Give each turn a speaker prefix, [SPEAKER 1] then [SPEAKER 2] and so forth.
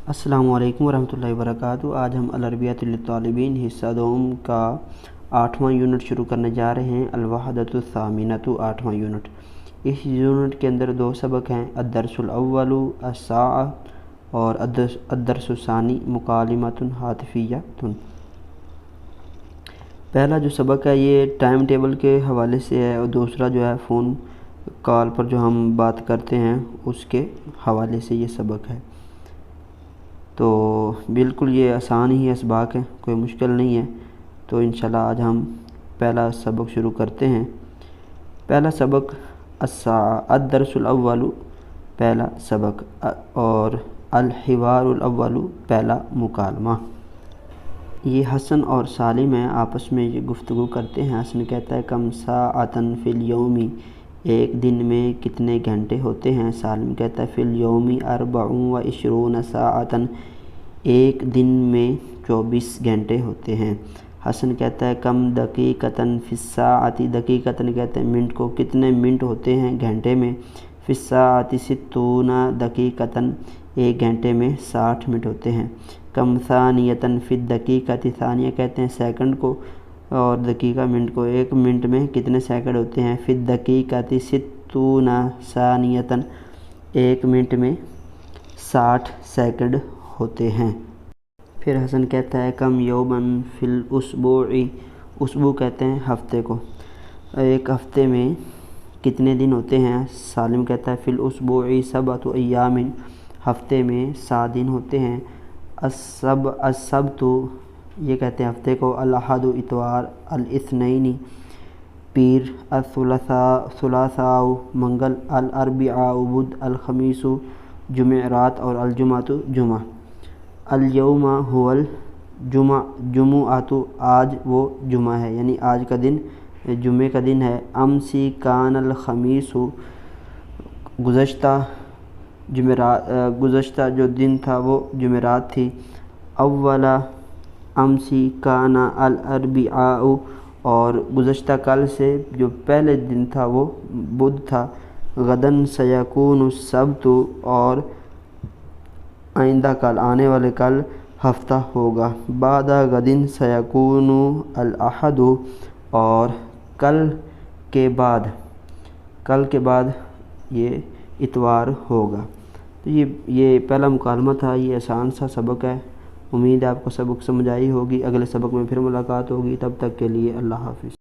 [SPEAKER 1] अस्सलामु अलैकुम वरहमतुल्लाहि वबरकातुहू। आज हम अल-अरबिय्यतु लित्तालिबीन हिस्सा दोम का 8वां यूनिट शुरू करने जा रहे हैं। अल-वहदतु सामिनतु 8वां यूनिट। इस यूनिट के अंदर दो सबक हैं, अद-दर्सुल अव्वलु अस्साअ और अद-दर्सुस सानी मुकालिमतुन हातिफिय्यतुन। पहला जो सबक है ये टाइम टेबल के हवाले से है और दूसरा जो है फ़ोन कॉल पर जो हम बात करते हैं उसके हवाले से ये सबक है। तो बिल्कुल ये आसान ही असबाक है, कोई मुश्किल नहीं है। तो इंशाल्लाह आज हम पहला सबक शुरू करते हैं। पहला सबक अद-दर्सुल अव्वलु पहला सबक और अल-हिवारुल अव्वलु पहला मुकालमा। ये हसन और सालिम हैं, आपस में ये गुफ्तगू करते हैं। हसन कहता है कम साअतन फिल यौमी, एक दिन में कितने घंटे होते हैं। सालिम कहता है फिल यौमी अर्बउन व इशरून साअतन, एक दिन में 24 घंटे होते हैं। हसन कहता है कम दकीकतन फिस्साअती, दकीकतन कहते हैं मिनट को, कितने मिनट होते हैं घंटे में। फिस्साअती सित्तूना दकीकतन, एक घंटे में 60 मिनट होते हैं। कम सानियतन फिद दकीकती, सानिया कहते हैं सेकंड को और दकीका मिनट को, एक मिनट में कितने सेकंड होते हैं। फिद दकीकती सित्तूना सानियतन, एक मिनट में 60 सेकंड होते हैं। फिर हसन कहता है कम यौमन फिल उसबुई, उसबु कहते हैं हफ्ते को, एक हफ्ते में कितने दिन होते हैं। सालिम कहता है फिल उसबुई सबअतु अय्यामिन, हफ्ते में 7 दिन होते हैं। अस्सब्तु ये कहते हैं हफ्ते को, अल-अहदु इतवार, अल-इस्नैनी पीर, अल-सुलासाउ मंगल, अल-अरबिआउ बुध, अल-खमीसु जुमेरात और अल-जुमातु जुमा। अल-यौमा हुवल जुमुआतु, आज वो जुमा है, यानी आज का दिन जुमे का दिन है। अमसी कानल खमीसु, गुज़श्ता जो दिन था वो जुमेरात थी। अव्वला अमसी काना अल-अरबिआउ, और गुज़श्ता कल से जो पहले दिन था वो बुध था। गदन सयकूनु सब्तु, और आइंदा कल, आने वाले कल हफ्ता होगा। बादा गदिन सयकूनु अल-अहदु, और कल के बाद ये इतवार होगा। तो ये पहला मुकालमा था, ये आसान सा सबक है। उम्मीद है आपको सबक समझ आई होगी। अगले सबक में फिर मुलाकात होगी, तब तक के लिए अल्लाह हाफ़िज़।